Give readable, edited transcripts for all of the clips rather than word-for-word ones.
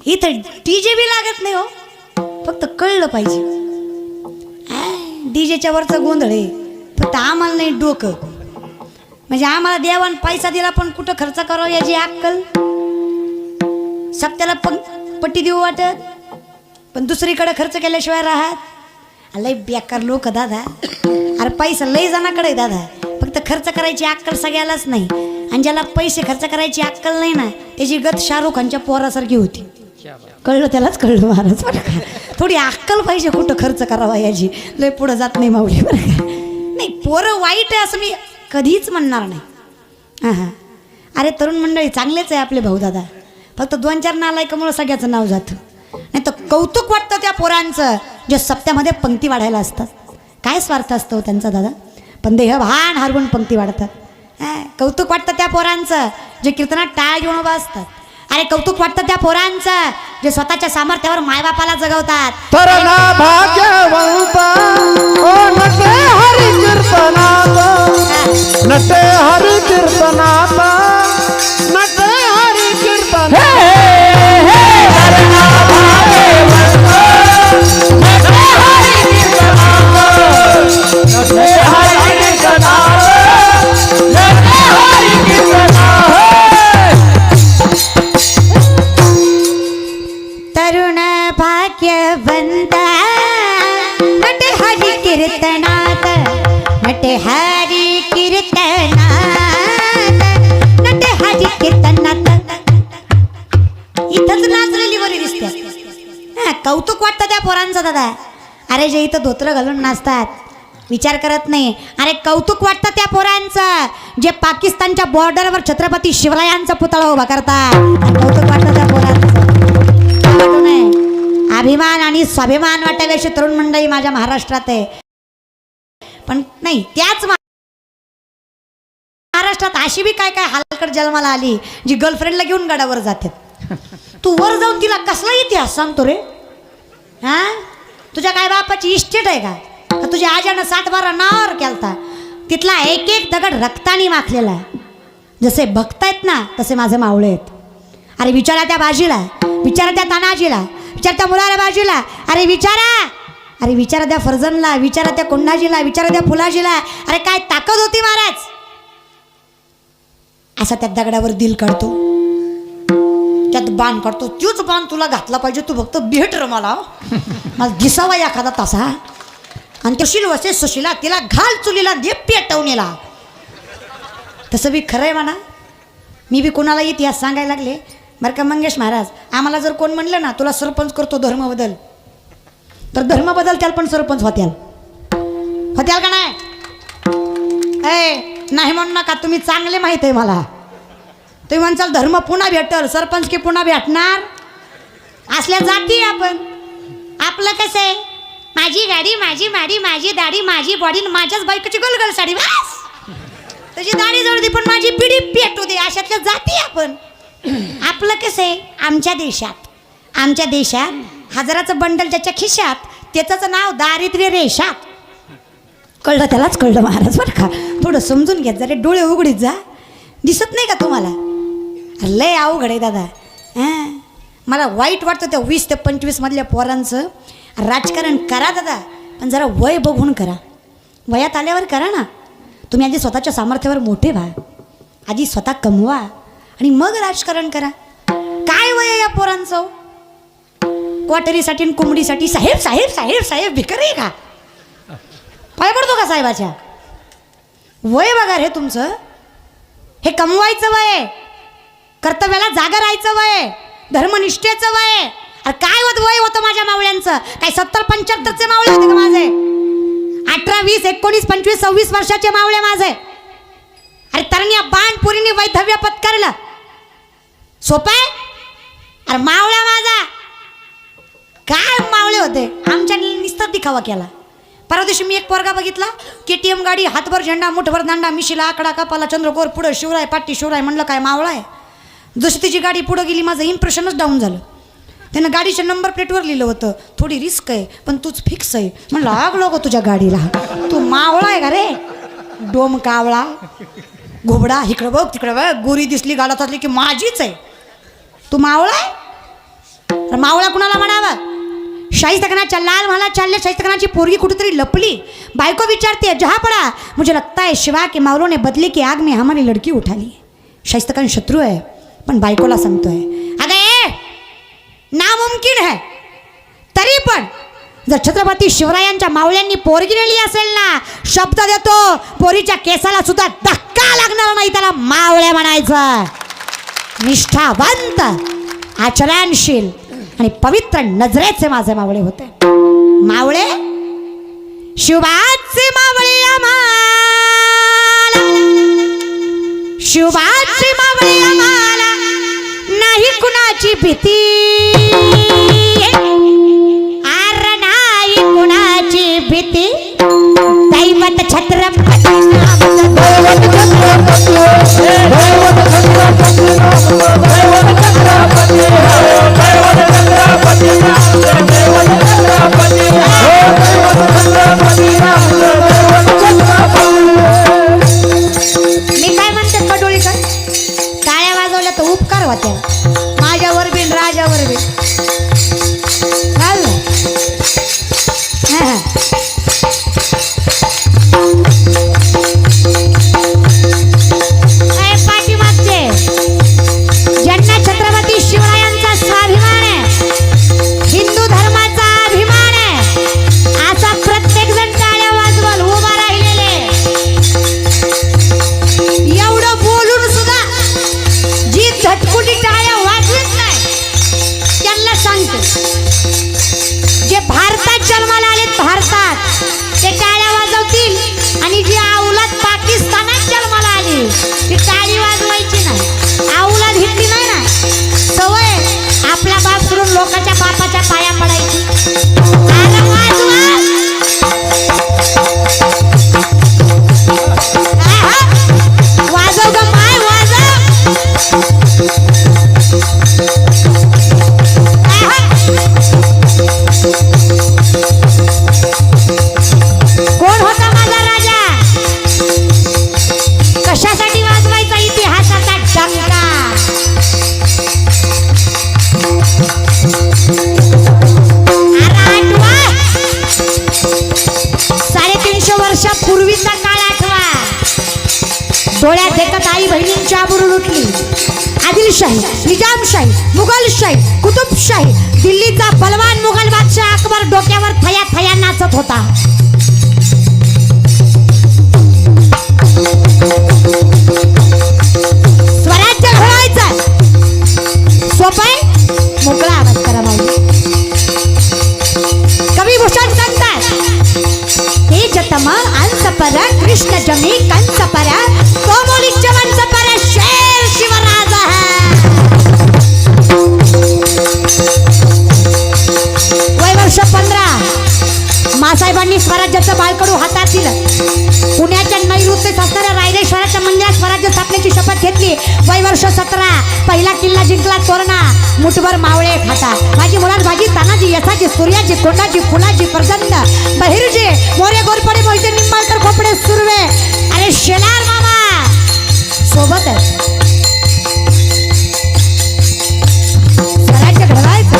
इथं डीजे बी लागत नाही हो, फक्त कळलं पाहिजे. डीजेच्या वरचा गोंधळ आहे, फक्त आम्हाला नाही डोकं. म्हणजे आम्हाला देवान पैसा दिला पण कुठं खर्च करावा याची अक्कल. सप्त्याला पट्टी देऊ वाटत, पण दुसरीकडे खर्च केल्याशिवाय राहत. लय बेकार लोक दादा. अरे पैसा लय जणाकडे आहे दादा, फक्त खर्च करायची अक्कल सगळ्यालाच नाही. आणि ज्याला पैसे खर्च करायची अक्कल नाही ना, त्याची गत शाहरुख खानच्या पोरासारखी होती. कळलं त्यालाच कळलं महाराज. बरं का, थोडी अक्कल पाहिजे कुठं खर्च करावा याची. लय पुढं जात नाही माऊली बरं का. नाही पोरं वाईट आहे असं मी कधीच म्हणणार नाही. हां हां, अरे तरुण मंडळी चांगलेच आहे आपले भाऊ दादा, फक्त 2-4 नालायकामुळं सगळ्याचं नाव जातं. नाही तर कौतुक वाटतं त्या पोरांचं जे सप्त्यामध्ये पंक्ती वाढायला असतात. काय स्वार्थ असतो त्यांचा दादा, पण देह भान हरवून पंक्ती वाढतात. कौतुक वाटतं त्या पोरांचं जे कीर्तनात टाळ घेऊन उभा असतात. अरे कौतुक वाटतं त्या पोरांचं जे स्वतःच्या सामर्थ्यावर मायबापाला जगवतात. तरला भाग्यवंता ओ नटे हरी कीर्तनात, नटे हरी कीर्तनात, नटे हरी कीर्तन. तरला भाग्यवंता नटे हरी कीर्तनात, नटे हरी कीर्तनात, नटे हरी कीर्तनात. तरुण भाग्यवंता नटे हरी कीर्तनात, नटे हरी कीर्तनात, नटे हरी कीर्तनात. इथंच नाचलेली बरी दिसते. कौतुक वाटतं त्या पोरांचं दादा. अरे जे इथं धोत्र घालून नाचतात विचार करत नाही. अरे कौतुक वाटतं त्या पोरांचं जे पाकिस्तानच्या बॉर्डरवर छत्रपती शिवरायांचा पुतळा उभा करतात. कौतुक वाटतं त्या पोरांचं. अभिमान आणि स्वाभिमान वाटावे अशी तरुण मंडळी माझ्या महाराष्ट्रात आहे. पण नाही, त्याच महाराष्ट्रात अशी बी काय काय हालकट जन्माला आली जी गर्लफ्रेंडला घेऊन गडावर जाते. तू वर जाऊन तिला कसला इतिहास सांगतो रे? हा, तुझ्या काय बापाची इस्टेट आहे का? तुझ्या आजानं 60-12 नावावर केलता. तिथला एक एक दगड रक्तानी माखलेला. जसे बघतायत ना तसे माझे मावळे आहेत. अरे विचारा त्या बाजीला, विचारा त्या तानाजीला, विचारा त्या मुलाला बाजूला. अरे विचारा, अरे विचारा त्या फर्जनला, विचारा त्या कोंढाजीला, विचारा त्या फुलाजीला. अरे काय ताकद होती महाराज. असा त्या दगडावर दिल काढतो, त्यात बाण काढतो. तोच बाण तुला घातला पाहिजे, तू फक्त भेट र मला दिसावा एखादा तसा. आणि तशील वसे सुशीला तिला घाल चुलीला दे पेटवणीला. तसं बी खरंय म्हणा. मी बी कोणाला इतिहास सांगायला लागले बरं का मंगेश महाराज. आम्हाला जर कोण म्हणलं ना तुला सरपंच करतो धर्म बदल, तर धर्म बदल त्याला पण सरपंच होत्याल का नाही? नाही म्हणू नका, तुम्ही चांगले माहीत आहे मला. तुम्ही म्हणसाल धर्म पुन्हा भेटल, सरपंच की पुन्हा भेटणार. असल्या जाती आपण. आपलं कसं आहे, माझी गाडी, माझी माडी, माझी दाढी, माझी बॉडी, माझ्याच बायकोची गोलगोल साडी. बस तुझी दाढी जोडती पण माझी पिढी पेटू दे. अशातल्या जाती आपण. आपलं कसं आहे, आमच्या देशात हजाराचं बंडल ज्याच्या खिशात त्याचं नाव दारिद्र्य रेषात. कळलं त्यालाच कळलं महाराज बरं का. थोडं समजून घेत जा रे, डोळे उघडीत जा. दिसत नाही का तुम्हाला? लय अवघड आहे दादा. मला वाईट वाटतं त्या 20 ते 25 मधल्या पोरांचं. राजकारण करा दादा, पण जरा वय बघून करा. वयात आल्यावर करा ना. तुम्ही आधी स्वतःच्या सामर्थ्यावर मोठे व्हा, आधी स्वतः कमवा आणि मग राजकारण करा. काय वय या पोरांचं? क्वार्टरीसाठी आणि कोंबडीसाठी साहेब साहेब साहेब साहेब भिकार आहे का? पाय पडतो का साहेबाच्या? वय बघा रे तुमचं. हे कमवायचं वय, कर्तव्याला जागा राहायचं वय, धर्मनिष्ठेचं वय. अरे काय वय होतं माझ्या मावळ्यांचं? काय 70-75चे मावळे होते का माझे? 18, 20, 19, 25, 26 वर्षाचे मावळे माझे. अरे तरण्या बाणपुरीने वैधव्य पत्करलं. सोपं आहे? अरे मावळा माझा काय मावळे होते. आमच्या नुसता दिखावा केला. परवा दिवशी मी एक पोरगा बघितला, KTM गाडी, हातभर झेंडा, मुठभर दांडा, मिशीला आकडा, कपाला चंद्रकोर, पुढं शिवराय, पाठी शिवराय. म्हणलं काय मावळा आहे? जशी तिची गाडी पुढं गेली माझं इम्प्रेशनच डाऊन झालं. त्यानं गाडीच्या नंबर प्लेटवर लिहिलं होतं थोडी रिस्क आहे पण तूच फिक्स आहे. म्हणलं लागलो गो तुझ्या गाडीला. तू मावळा आहे का रे? डोम कावळा घोबडा. इकडं बघ तिकडं बघ, गोरी दिसली गाडात असली की माझीच आहे. तू मावळा आहे? मावळा कुणाला म्हणावं? शाहिस्तखानाच्या लाल महाला चालल्या शाहिस्तखानाची पोरगी कुठेतरी लपली. बायको विचारते, जहा पडा मुझे लगता है शिवा के मावलों ने बदले की आग में हमारी लड़की उठा ली. शाहिस्तखान शत्रू आहे पण बायकोला सांगतोय, अगं ए नामुमकिन है, तरी पण जर छत्रपती शिवरायांच्या मावळ्यांनी पोरगी नेली असेल ना, शब्द देतो पोरीच्या केसाला सुद्धा धक्का लागणार नाही, त्याला मावळ्या म्हणायचं. निष्ठावंत, आचरणशील आणि पवित्र नजरेचे माझे मावळे होते. मावळे शिवबाचे मावळे आम्हाला, शिवबाचे मावळे आम्हाला नाही कुणाची भीती, आर नाही कुणाची भीती. दैवत छत्रपती मी काय म्हणते पडोळीकर, टाळ्या वाजवल्या तर उपकार होत्या माझ्यावर बिन राजावर बिन. पाठीमागचे ज्यांना छत्रपती शिवरायांचा स्वाभिमान आहे, हिंदू धर्माचा अभिमान आहे, असा प्रत्येक जण टाळ्या वाजवल उभा राहिलेले. एवढं बोलून सुद्धा जी झटकुटी टाळ्या वाजवीत नाही त्यांना सांगते, जे भारतात जन्माला आलेत भारतात ते टाळ्या वाजवतील, आणि जी औलाद पाकिस्तानात जन्माला आली ती टाळी वाजवायची नाही. औलाद हिंदी नाही ना, सवय आपला बाप सोडून लोकांच्या बापाच्या पाया पडायची. अरे वाजवा, वाजव ग माय वाजव. कोण होता माझा राजा? कशासाठी वाजवायचा इतिहासाचा डंका? अरे आठवा, 350 वर्षापूर्वीचा काळ आठवा. डोळ्यात देखत आई बहिणींच्या आबरू लुटली. आदिलशाही, निजामशाही, मुघलशाही, कुतुबशाही, दिल्लीचा बलवान मुघल बादशाह अकबर डोक्यावर थया थया नाचत होता. स्वराज्य घडवायचं सोपय, मोकळा आवाज करा माऊली. कवी भूषण सांगतात, हे जतम अंस पर कृष्ण जमी कंस पर, कोमोली चमन पर शेर शिवराज है. वय वर्ष 15 मासाहेबांनी स्वराज्याचं बाळकडू हातात दिलं. पुण्याच्या नैऋत्येत असणाऱ्या रायरेश्वराच्या मंदिरात स्वराज्य स्थापनेची शपथ घेतली. वय वर्ष 17 पहिला किल्ला जिंकला तोरणा. मुठभर मावळे खातात. माझी मुलात भाजी तानाजी यसाची सूर्याची कोंडाची फुलाची प्रचंड बहिरजी मोरे गोरपडे मोहिते निंबाळकर खोपडे सुर्वे. अरे शेलार मामा सोबत आहे. स्वराज्य घडवायचं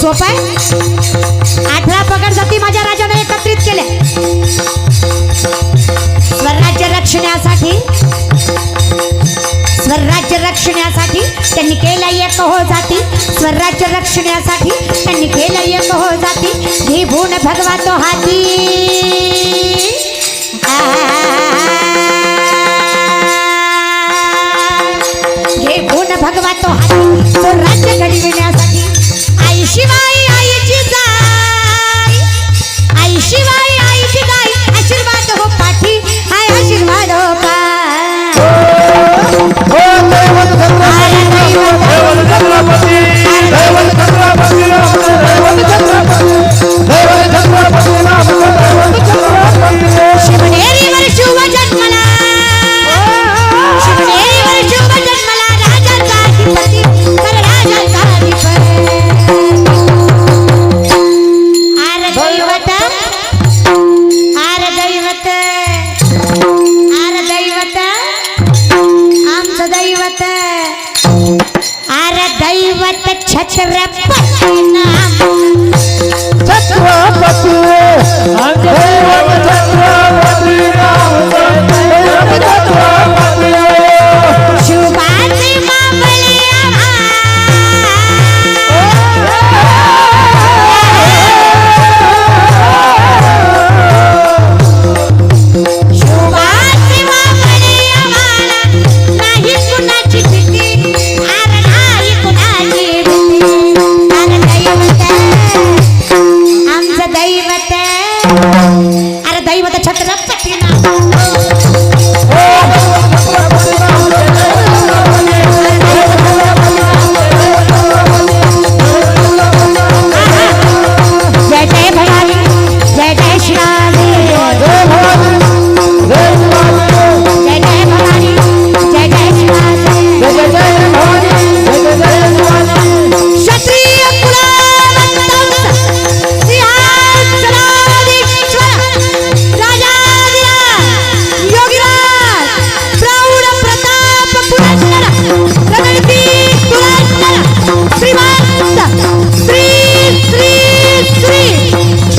सोपं आहे. 18 पगड जाती माझ्या राजाने एकत्रित केले. स्वराज्य रक्षणासाठी त्यांनी केलं एक हो जाती. स्वराज्य रक्षणासाठी त्यांनी केलं एक हो जाती. घेऊन भगवा तो हाती, घेऊन भगवा तो हाती. स्वराज्य घडविण्यासाठी आई शिवाय आईची जाई, आई शिवाय आईची जाई. आशीर्वाद हो पाठी, हाय आशीर्वाद हो पाठी. शिवनेरीवर शिव जन्मला, शिवनेरीवर शिव जन्मला. राजाचा अधिपती कर राजाचा अधिपती. दैवत छत्रपती नाम छत्रपती दैवत छत्रपती रामचं दैवत छत्रपती शुभाचे मावळे शुभाचे मावळे आम्हाला नाही कुणाची भीती अरे नाही कुणाची भीती अरे दैवत आमचं दैवत अरे दैवत छत्रपती नाम जय जय भवानी जय जय शिवाजी जय जय भवानी जय जय शिवाजी क्षत्रिय कुलावंतंस सिंहासनाधीश्वर राजाधिराज योगीराज प्रौढ प्रताप पुरंदर प्रगती पुरंदर श्रीमंत श्री श्री श्री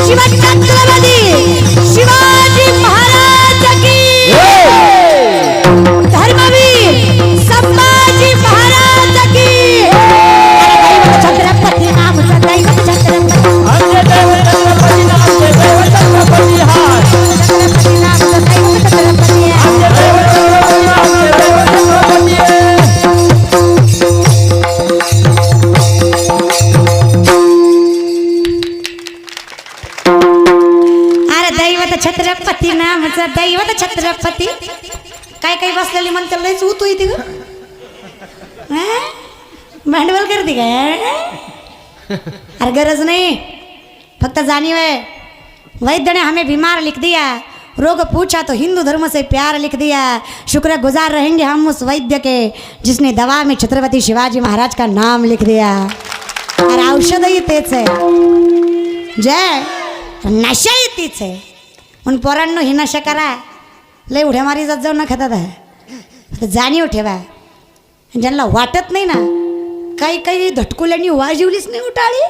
शिवछत्रपती शिवाजी महाराज की धर्मवीर संभाजी महाराज की दैवत छत्रपती आमचं दैवत छत्रपती आमचे दैवत छत्रपती नामचे दैवत छत्रपती हाय छत्रपती आमचं दैवत छत्रपती आमचे दैवत छत्रपती नामचे दैवत छत्रपती अरे दैवत छत्रपती नामचं दैवत छत्रपती काय काय बसलेली म्हणते लयच उतू येते ग हं? भांडवल करते काय अरे गरज नहीं फक्त जानियो है वैद्य ने हमें बीमार लिख दिया रोग पूछा तो हिंदू धर्म से प्यार लिख दिया शुक्र गुजार रहेंगे हम उस वैद्य के जिसने दवा में छत्रपति शिवाजी महाराज का नाम लिख दिया अरे औषधही तेच आहे जय नशाही तीच आहे म्हणून पोरांनो ही नशा करा लय उड्या मारी जात जाऊ न खातात आहे जाणीव ठेवा ज्यांना वाटत नाही ना काही काही धटकुल्यांनी वाजवलीच नाही उठाळी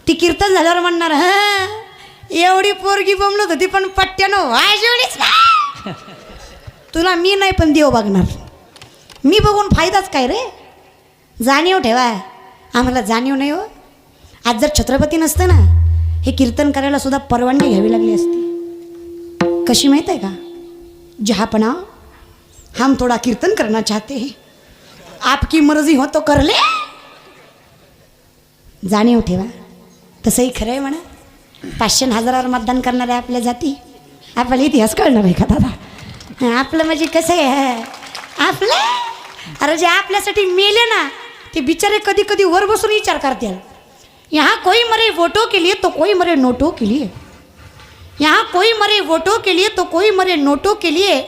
ती कीर्तन झाल्यावर म्हणणार हा एवढी पोरगी बोंबलत होती पण पट्ट्यानं वाजवलीच ना तुला मी नाही पण देव बघणार मी बघून फायदाच काय रे जाणीव ठेवा आम्हाला जाणीव नाही हो आज जर छत्रपती नसतं ना हे कीर्तन करायला सुद्धा परवानगी घ्यावी लागली असती कशी माहीत आहे का जहापना हम थोड़ा कीर्तन करना चाहते हैं आपकी मर्जी हो तो कर ले जाणीव ठेवा तसंही खरं आहे म्हणा 500,000 मतदान करणारे आपल्या जाती आपल्याला इतिहास कळणार आहे का दादा आपलं म्हणजे कसं आहे आपलं अरे जे आपल्यासाठी मेले ना ते बिचारे कधी कधी वर बसून विचार करतील यहाँ कोई मरे वोटों के लिए तो कोई मरे नोटों के लिए यहाँ कोई मरे वोटों के लिए तो कोई मरे नोटों के लिए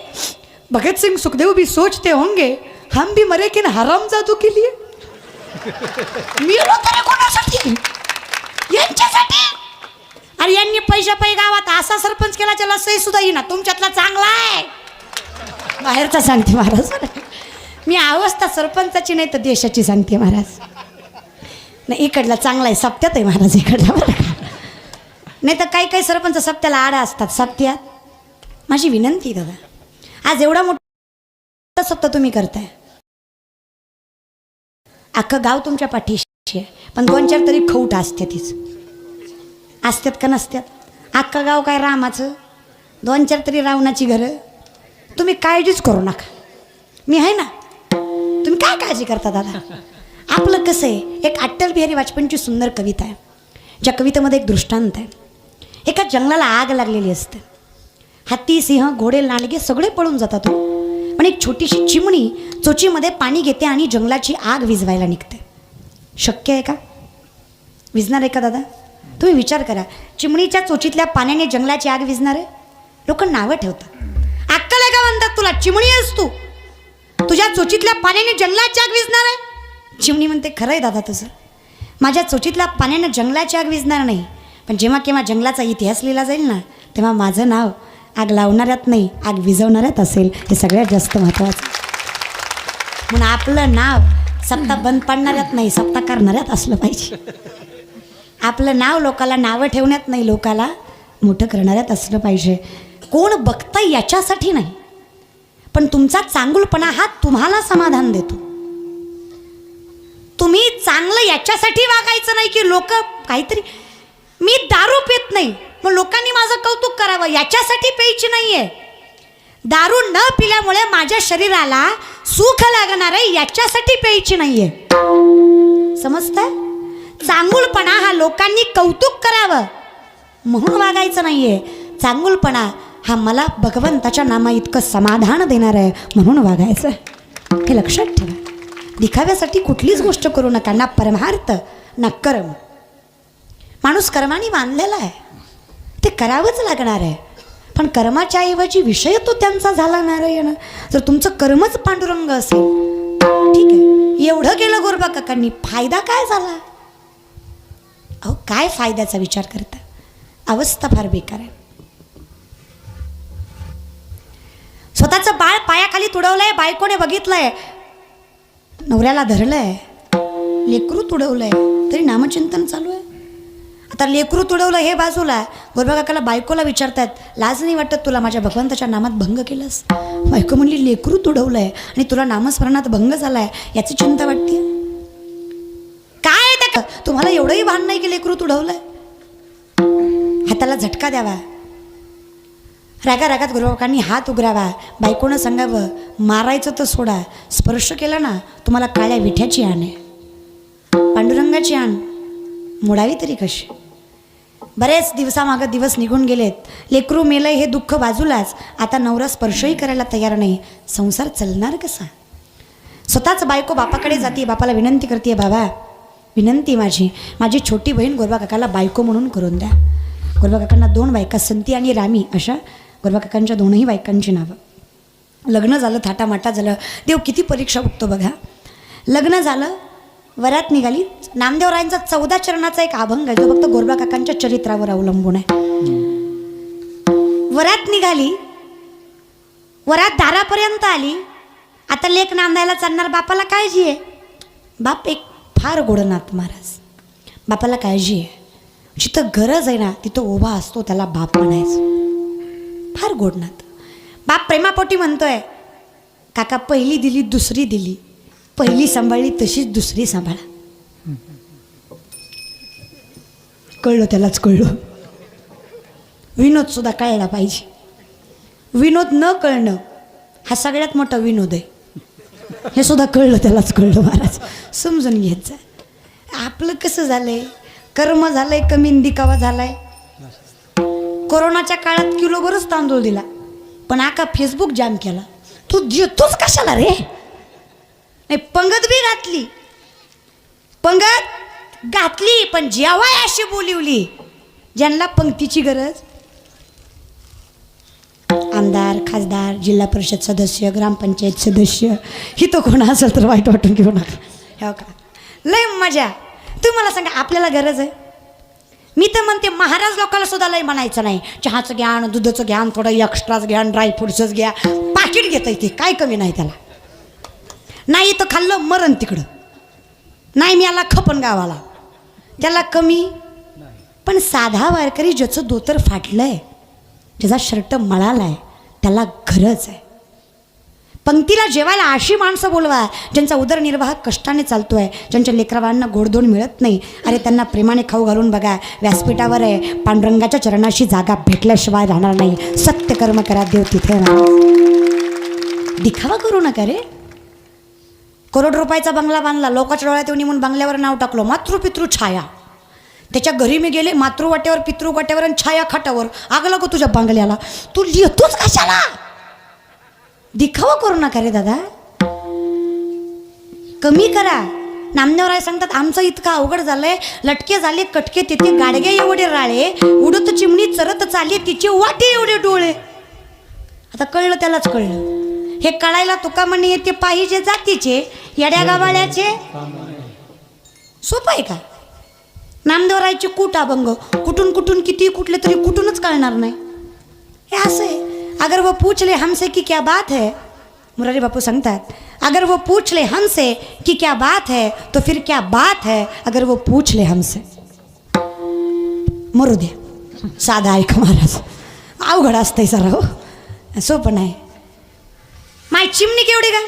भगत सिंह सुखदेव भी सोचते होंगे हम भी मरे किन हरामजादू के लिए मेलो तरी कोणासाठी यांच्यासाठी अरे यांनी पैशा पै गावात असा सरपंच केला त्याला सही सुद्धा येईना तुमच्यातला चांगला आहे बाहेरचा सांगते महाराज मी अवस्था सरपंचाची नाही तर देशाची सांगते महाराज नाही इकडला चांगला आहे सप्त्यात आहे महाराज इकडला बरं का नाही तर काही काही सरपंच सप्त्याला आडा असतात सप्त्यात माझी विनंती दादा आज एवढा मोठा सप्ताह तुम्ही करताय अख्खं गाव तुमच्या पाठीशी आहे पण 2-4 तरी खौट असते तीच असतात का नसतात अख्खं गाव काय रामाचं 2-4 तरी रावणाची घरं तुम्ही काळजीच करू नका मी आहे ना तुम्ही काय काळजी करता दादा आपलं कसं आहे एक अटल बिहारी वाजपेयींची सुंदर कविता आहे ज्या कवितेमध्ये एक दृष्टांत आहे एका जंगलाला आग लागलेली असते हत्ती सिंह घोडे लांडगे सगळे पळून जातात पण एक छोटीशी चिमणी चोचीमध्ये पाणी घेते आणि जंगलाची आग विझवायला निघते शक्य आहे का विझणार आहे का दादा तुम्ही विचार करा चिमणीच्या चोचीतल्या पाण्याने जंगलाची आग विझणार आहे लोक नावं ठेवतात अक्कल आहे का म्हणतात तुला चिमणी आहेस तू तुझ्या चोचीतल्या पाण्याने जंगलाची आग विझणार आहे चिमणी म्हणते खरं आहे दादा तुझं माझ्या चोचीतल्या पाण्याने जंगलाची आग विझणार नाही पण जेव्हा केव्हा जंगलाचा इतिहास लिहिला जाईल ना तेव्हा माझं नाव आग लावणाऱ्यात नाही आग विझवणाऱ्यात असेल हे सगळ्यात जास्त महत्त्वाचं म्हणून आपलं नाव सप्ताह बंद पाडणाऱ्यात नाही, सप्ताह करणाऱ्यात असलं पाहिजे. आपलं नाव लोकाला नावं ठेवण्यात नाही, लोकाला मोठं करणाऱ्यात असलं पाहिजे. कोण बघतं याच्यासाठी नाही, पण तुमचा चांगुलपणा हा तुम्हाला समाधान देतो. तुम्ही चांगलं याच्यासाठी वागायचं नाही की लोक काहीतरी, मी दारू पित नाही मग लोकांनी माझं कौतुक करावं याच्यासाठी प्यायची नाहीये. दारू न पिल्यामुळे माझ्या शरीराला सुख लागणार आहे याच्यासाठी प्यायची नाहीये. समजतंय? चांगुलपणा हा लोकांनी कौतुक करावं म्हणून वागायचं नाहीये. चांगुलपणा हा मला भगवंताच्या नामा इतकं समाधान देणार आहे म्हणून वागायचं. हे लक्षात ठेवा. दिखाव्यासाठी कुठलीच गोष्ट करू नका, ना परमार्थ ना कर्म. माणूस कर्माने बांधलेला आहे, ते करावंच लागणार आहे. पण कर्माच्या ऐवजी विषय तो त्यांचा झाला नारायण. जर तुमचं कर्मच पांडुरंग असेल, ठीक आहे, एवढं केलं गोरबा काकांनी, फायदा काय झाला? अहो काय फायद्याचा विचार करता? अवस्था फार बेकार आहे. स्वतःचं बाळ पायाखाली तुडवलंय, बायकोने बघितलंय, नवऱ्याला धरलंय, लेकरू तुडवलंय, तरी नामचिंतन चालू आहे. आता लेकरू तुडवलं हे बाजूला, गोरबा काकाला बायकोला विचारतात, लाज नाही वाटत तुला माझ्या भगवंताच्या नामात भंग केलंस? बायको म्हणली, लेकरू तुडवलंय आणि तुला नामस्मरणात भंग झालाय याची चिंता वाटते? काय त्या तुम्हाला एवढंही भान नाही की लेकरू तुडवलंय? हाताला झटका द्यावा, रागा रागात गुरुकांनी हात उघडावा, बायकोनं सांगावं, मारायचं तर सोडा, स्पर्श केला ना तुम्हाला काळ्या विठ्याची आण आहे, पांडुरंगाची आण मोडावी तरी कशी. बरेच दिवसामागं दिवस निघून गेलेत, लेकरू मेलंय हे दुःख बाजूलाच, आता नवरा स्पर्शही करायला तयार नाही, संसार चालणार कसा? स्वतःच बायको बापाकडे जाते, बापाला विनंती करते, बाबा विनंती माझी छोटी बहीण गोरबा काकाला बायको म्हणून करून द्या. गोरबा काकांना 2 बायका, संती आणि रामी, अशा गोरबा काकांच्या 2ही बायकांची नावं. लग्न झालं, थाटामाटा झालं. देव किती परीक्षा बघतो बघा. लग्न झालं, वरात निघाली. नामदेवरायांचा 14 चरणाचा एक अभंग आहे, जो फक्त गोरबा काकांच्या चरित्रावर अवलंबून आहे. वरात निघाली, वरात दारापर्यंत आली. आता लेक नांदायला चालणार, बापाला काळजी आहे. बाप एक फार गोडनाथ महाराज, बापाला काळजी आहे. जिथं गरज आहे ना तिथं उभा असतो, त्याला बाप म्हणायचं. फार गोडनाथ. बाप प्रेमापोटी म्हणतोय, काका पहिली दिली दुसरी दिली, पहिली सांभाळली तशीच दुसरी सांभाळा. कळलं त्यालाच कळलं. विनोद सुद्धा कळला पाहिजे. विनोद न कळणं हा सगळ्यात मोठा विनोद आहे. हे सुद्धा कळलं त्यालाच कळलं महाराज. समजून घेत जा. आपलं कसं झालंय, कर्म झालंय कमी, दिखावा झालाय. कोरोनाच्या काळात किलोभरच तांदूळ दिला, पण आका फेसबुक जाम केला. तू देतोच कशाला रे? नाही, पंगत बी घातली, पंगत घातली, पण जेव्हा अशी बोलिवली ज्यांना पंक्तीची गरज, आमदार, खासदार, जिल्हा परिषद सदस्य, ग्रामपंचायत सदस्य, ही तो कोण असेल तर वाईट वाटून घेऊ नका. हो का, लय मजा. तुम्ही मला सांगा, आपल्याला गरज आहे? मी तर म्हणते महाराज लोकांना सुद्धा लय म्हणायचं नाही. चहाचं घ्यान, दुधाचं घ्यान, थोडं एक्स्ट्राच घ्या, ड्रायफ्रूट्सच घ्या, पाकिट घेता येते, काय कमी नाही त्याला. नाही तर खाल्लं मरण तिकडं, नाही मी आला खपन गावाला, त्याला कमी. पण साधा वारकरी ज्याचं धोतर फाटलंय, ज्याचा शर्ट मळालाय, त्याला गरज आहे. पंक्तीला जेवायला अशी माणसं बोलवा ज्यांचा उदरनिर्वाह कष्टाने चालतोय, ज्यांच्या लेकराबाळांना गोडधोड मिळत नाही. अरे त्यांना प्रेमाने खाऊ घालून बघा. व्यासपीठावर आहे, पांडुरंगाच्या चरणाशी जागा भेटल्याशिवाय राहणार नाही. सत्य कर्म करा, देव तिथे राहणार. दिखावा करू नका रे. करोड रुपयाचा बंगला बांधला, लोकांच्या डोळ्यात येऊन म्हणून बंगल्यावर नाव टाकलं मातृपितृ छाया. त्याच्या घरी मी गेले, मातृवाट्यावर, पितृवाट्यावर आणि छाया खाटावर. आग लागो तुझ्या बंगल्याला. तू लिहितोच कशाला? दिखावा करू नका रे दादा, कमी करा. नामदेवराय सांगतात, आमचं इतकं अवघड झालंय, लटके झाले कटके तिथे, गाडगे एवढे राळे, उडत चिमणी चरत चालली तिचे वाटे एवढे डोळे. आता कळलं त्यालाच कळलं. हे कळायला तुका म्हणे येते पाहिजे जातीचे, येड्या गावाळ्याचे. सोपं आहे का? नामदेवरायची कूट अभंग, कुठून कुठून किती कुठले तरी कुठूनच कळणार नाही. हे असं आहे. अगर वो पूछ ले हमसे की क्या बात है, मुरारी बापू सांगतात, अगर वो पूछ ले हमसे कि क्या बात है तो फिर क्या बात है अगर वो पूछ ले हमसे. मरू द्या, साधा ऐका महाराज. अवघड असतंय सर हो, सोपं नाही. माय चिमणी केवढी का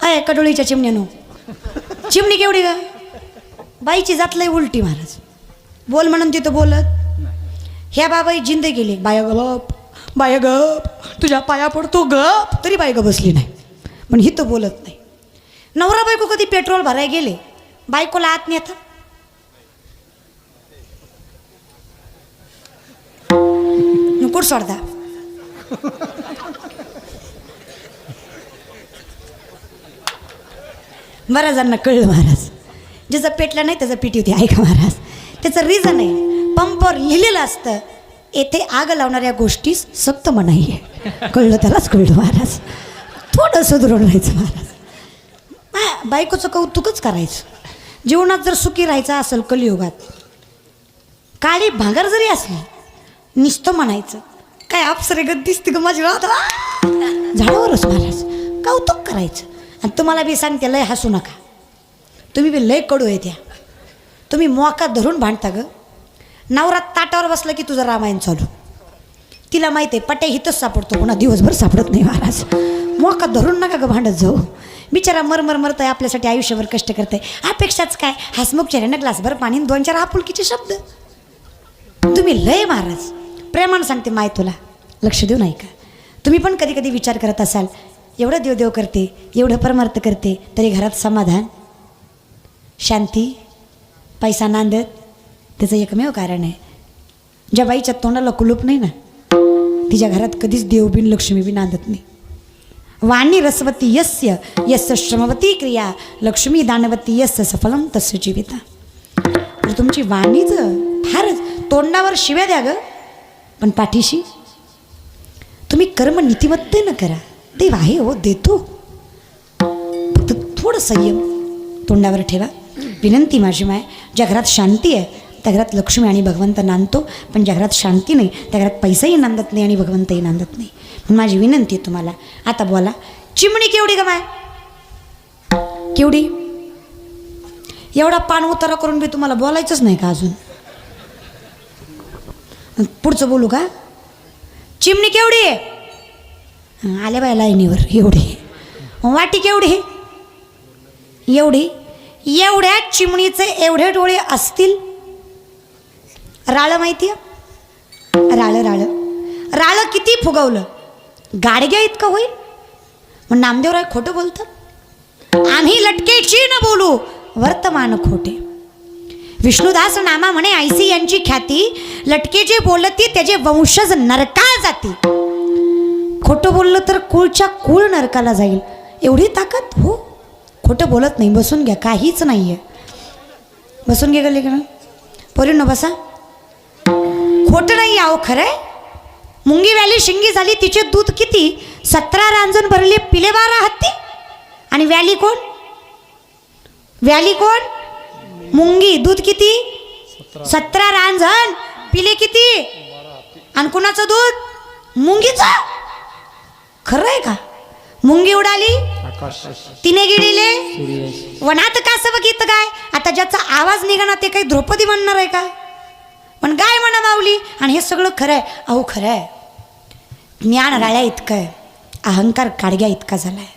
अय कडोळीच्या चिमण्यानो, चिमणी केवढी का. बाईची जात लय उलटी महाराज. बोल म्हणून तिथं बोलत. ह्या बाबाई जिंदे गेली. बाया गप, बाया गप, तुझ्या पाया पडतो गप. तरी बाई ग बसली नाही. पण ही तर बोलत नाही. नवरा बायको कधी पेट्रोल भरायला गेले, बायकोला आत नेता. कुठ सोडता. बऱ्याच जणांना कळलं महाराज. ज्याचं पेटलं नाही त्याचं पिटी होती. ऐका महाराज, त्याचं रिझन आहे. पंपवर लिहिलेलं असतं येथे आग लावणाऱ्या गोष्टीस सक्त मनाई आहे. कळलं त्यालाच कळलं महाराज. थोडं सुधरून राहायचं महाराज. बायकोचं कौतुकच करायचं. जीवनात जर सुखी राहायचं असेल कलियुगात, काळी भांगर जरी असली नुसतं म्हणायचं काय अप्सरे गत दिसते का माझी रात. झाडावरच महाराज कौतुक करायचं. आणि तुम्हाला बी सांगते लय हसू नका. तुम्ही बी लय कडू आहे त्या. तुम्ही मोका धरून भांडता ग. नवरात ताटावर बसलं की तुझं रामायण चालू. तिला माहिती आहे पटे हितच सापडतो, पुन्हा दिवसभर सापडत नाही महाराज. मोका धरून नका ग भांडत जाऊ. बिचारा मरमर मरतंय, आपल्यासाठी आयुष्यभर कष्ट करते. अपेक्षाच काय, हसमुख चेहऱ्यानं ग्लासभर पाणी 2-4 आपुलकीचे शब्द. तुम्ही लय महाराज. प्रेमानं सांगते माय तुला, लक्ष देऊ नाही का. तुम्ही पण कधी कधी विचार करत असाल एवढं देवदेव करते, एवढं परमार्थ करते, तरी घरात समाधान शांती पैसा नांदत. त्याचं एकमेव कारण आहे, ज्या बाईच्या तोंडाला कुलूप नाही ना तिच्या घरात कधीच देवबिन लक्ष्मी बी नांदत नाही. वाणी रसवती यस्य यस्य श्रमवती क्रिया लक्ष्मी दानवती यस्य सफलम तस्य जीविता. तर तुमची वाणीच फारच. तोंडावर शिव्या द्या ग, पण पाठीशी तुम्ही कर्म नीतिमत्तेनं करा. देव आहे हो, देतो. फक्त थोडं संयम तोंडावर ठेवा. विनंती माझी माय, ज्या घरात शांती आहे त्या घरात लक्ष्मी आणि भगवंत नांदतो. पण ज्या घरात शांती नाही त्या घरात पैसाही नांदत नाही आणि भगवंतही नांदत नाही. म्हणून माझी विनंती आहे तुम्हाला. आता बोला, चिमणी केवढी ग माय, केवढी. एवढा पान उतारा करून बी तुम्हाला बोलायचंच नाही का अजून. पुढचं बोलू का. चिमणी केवढी आहे. आल्या बाय लाईनीवर. एवढी. वाटी केवढी. एवढी. एवढ्या चिमणीचे एवढे डोळे असतील. राळं माहिती आहे. राळं राळं राळं किती फुगवलं गाडग्या इतकं होईल. मग नामदेवराय खोटं बोलतात. आम्ही लटकेची न बोलू वर्तमान खोटे. विष्णुदास नामा म्हणे ऐसी यांची ख्याती, लटके जे बोलती त्याचे वंशज नरका जाती. खोटं बोललं तर कुळच्या कुळ नरकाला जाईल. एवढी ताकद हो. खोटं बोलत नाही. बसून घ्या, काहीच नाही आहे. बसून घे गले का पोरींनो, बसा. खोटं नाही आहो, खरंय. मुंगी व्याली शिंगी झाली, तिचे दूध किती. 17 रांजण भरले, पिले 12 हत्ती. आणि व्याली कोण. व्याली कोण. मुंगी. दूध किती. 17 रांजण, पिले किती. आणि कुणाचं दूध. मुंगीचं. खरं आहे का. मुंगी उडाली तिने गिळले वनात. कासव बघितलं काय. आता ज्याचा आवाज निघाला ते काही द्रौपदी म्हणणार आहे का. पण गाय म्हणा माऊली. आणि हे सगळं खरं आहे. अहो खरं आहे. ज्ञान राळ्या इतकं आहे, अहंकार काडग्या इतका झाला आहे.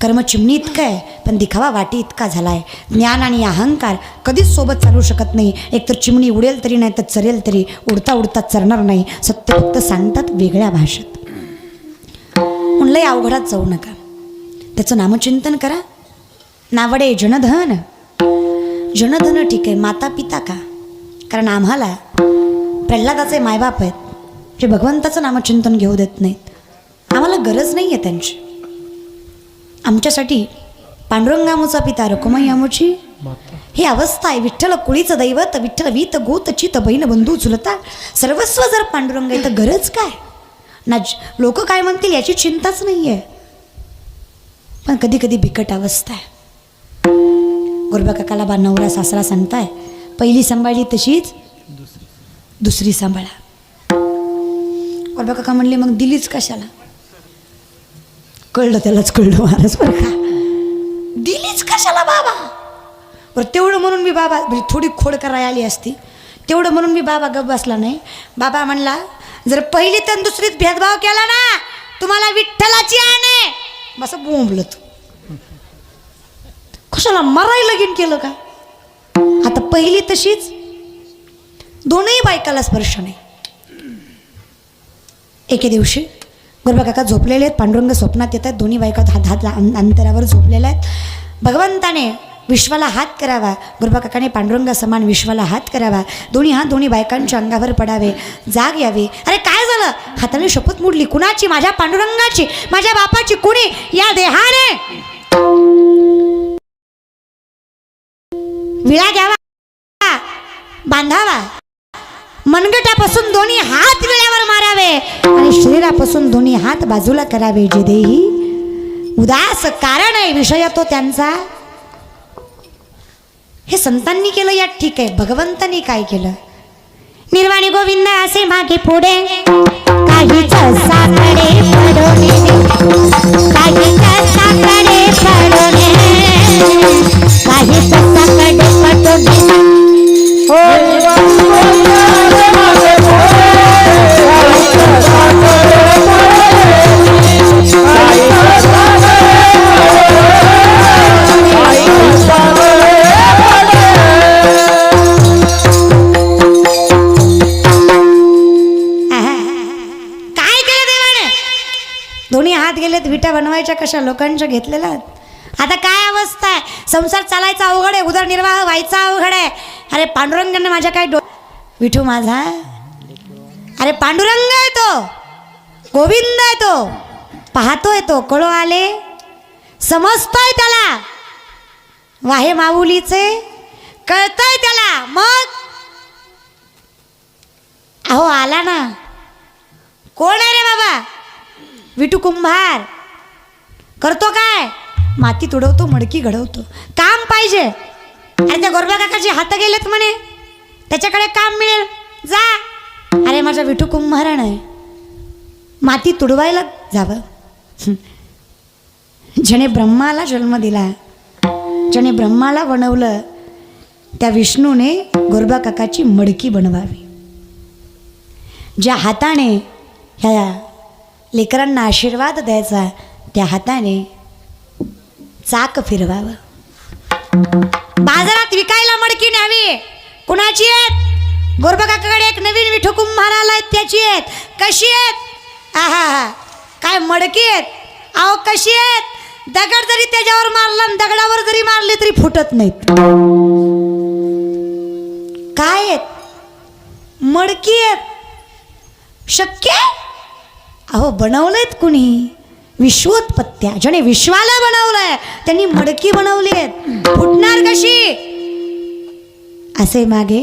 कर्म चिमणी इतकं आहे, पण दिखावा वाटी इतका झाला आहे. ज्ञान आणि अहंकार कधीच सोबत चालू शकत नाही. एकतर चिमणी उडेल तरी नाही तर चरेल तरी. उडता उडता चरणार नाही. सत्य फक्त सांगतात वेगळ्या भाषेत. म्हणलंय अवघडात जाऊ नका. त्याचं नामचिंतन करा. नावडे जनधन. जनधन ठीक आहे, माता पिता का. कारण आम्हाला प्रल्हादाचे मायबाप आहेत जे भगवंताचं नामचिंतन घेऊ देत नाहीत. आम्हाला गरज नाही आहे त्यांची. आमच्यासाठी पांडुरंगामुचा पिता रकुमाई आमुची ही अवस्था आहे. विठ्ठल कुळीचं दैवत, विठ्ठल वीत गोत चित बहीण बंधू चुलता सर्वस्व जर पांडुरंग आहे तर गरज काय ना. लोक काय म्हणतील याची चिंताच नाही आहे. पण कधी कधी बिकट अवस्था आहे. गोरबा काकाला बा नवरा सासरा सांगताय, पहिली सांभाळली तशीच दुसरी सांभाळा. गोरबा काका म्हणले मग दिलीच कशाला. कळलं त्यालाच कळलं महाराज बरं का. दिलीच कशाला बाबा. बरं तेवढं म्हणून मी बाबा म्हणजे थोडी खोड करायला आली असती, तेवढं म्हणून मी बाबा गप बसला नाही. बाबा म्हणला जर पहिली तर दुसरीत भेदभाव केला ना तुम्हाला विठ्ठलाची आणे. बस बोंबलं तू कशाला मरायला लगीन केलं का. आता पहिली तशीच दोनही बायकाला स्पर्श नाही. एके दिवशी गुरुबा काका झोपलेले आहेत, पांडुरंग स्वप्नात येतात, दोन्ही बायका हात अंतरावर झोपलेल्या आहेत. भगवंताने विश्वाला हात करावा, गुरुबा काकाने पांडुरंग समान विश्वाला हात करावा, दोन्ही हात दोन्ही बायकांच्या अंगावर पडावे, जाग यावी. अरे काय झालं. हाताने शपथ मोडली. कुणाची. माझ्या पांडुरंगाची, माझ्या बापाची. कुणी. या देहाने विळा घ्यावा, बांधावा, मनगटापासून दोन्ही हात विळ्यावर मारावे आणि शरीरापासून दोन्ही हात बाजूला करावे. जे देही उदास कारण आहे विषय तो त्यांचा. हे संतांनी केलं यात ठीक आहे. भगवंतांनी काय केलं. निर्वाणी गोविंद असे मागे पुढे काहीच साकडे पडोने, काहीच साकडे पडोने, काहीच साकडे पडोने. दोन्ही हात गेलेत. विटा बनवायच्या कशा लोकांच्या घेतलेल्या. आता काय अवस्था आहे. संसार चालायचा अवघड आहे, उदरनिर्वाह व्हायचा अवघड आहे. अरे पांडुरंगाने माझ्या काय विठू माझा. अरे पांडुरंग आहे तो, गोविंद आहे तो, पाहतोय तो, कळो आले, समजतोय त्याला. वाहे माऊलीचे कळतंय त्याला. मग अहो आला ना. कोण आहे रे बाबा. विठू कुंभार. करतो काय. माती तुडवतो, मडकी घडवतो. काम पाहिजे. अरे त्या गोरबा काकाचे हात गेलेत म्हणे, त्याच्याकडे काम मिळेल, जा. अरे माझा विठू कुंभारण आहे, माती तुडवायला जावं. ज्याने ब्रह्माला जन्म दिला, ज्याने ब्रह्माला बनवलं, त्या विष्णूने गोरबा काकाची मडकी बनवावी. ज्या हाताने ह्या लेकरांना आशीर्वाद द्यायचा, त्या हाताने चाक फिरवावं. बाजारात विकायला मडकी न्यावी. कुणाची आहेत. गोरबा काकाकडे एक नवीन विठू कुंभार आलाय, त्याची आहेत. कशी आहेत. आहा काय मडकी आहेत. अहो कशी आहेत. दगड जरी त्याच्यावर मारला, दगडावर जरी मारले तरी फुटत नाहीत. काय आहेत. मडकी आहेत. शक्य. अहो बनवलेत कुणी. विश्वोत्पत्त्या. ज्याने विश्वाला बनवलंय त्यांनी मडकी बनवली आहेत. फुटणार कशी. असे मागे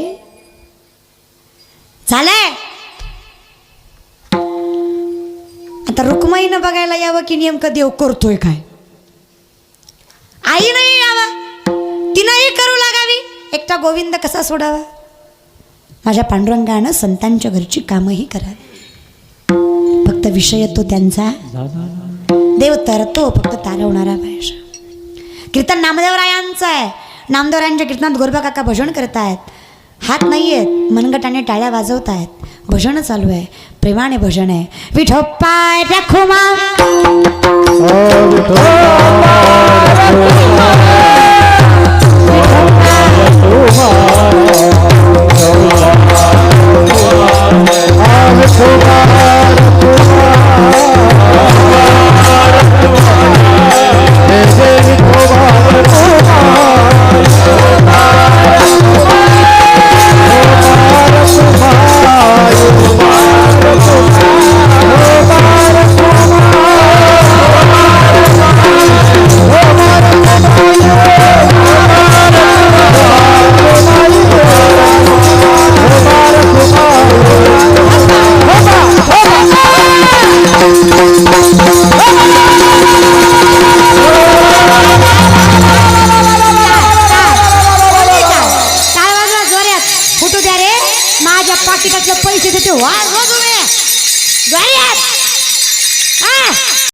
झालंय. आता रुक्माईनं बघायला यावं की नेमकं देव करतोय काय. आई नाही यावं, तिनंही करू लागावी. एकटा गोविंद कसा सोडावा. माझ्या पांडुरंगानं संतांच्या घरची कामही करावी. फक्त विषय तो त्यांचा. देव तरतो, फक्त तारवणारा पाहिजे. कीर्तन नामदेवरायांचं आहे. नामदेवरायांच्या कीर्तनात गोरबा काका भजन करतायत. हात नाही आहेत, मनगटाने टाळ्या वाजवत आहेत. भजन चालू आहे, प्रेमाने भजन आहे. विठोप्पाय रखुमा,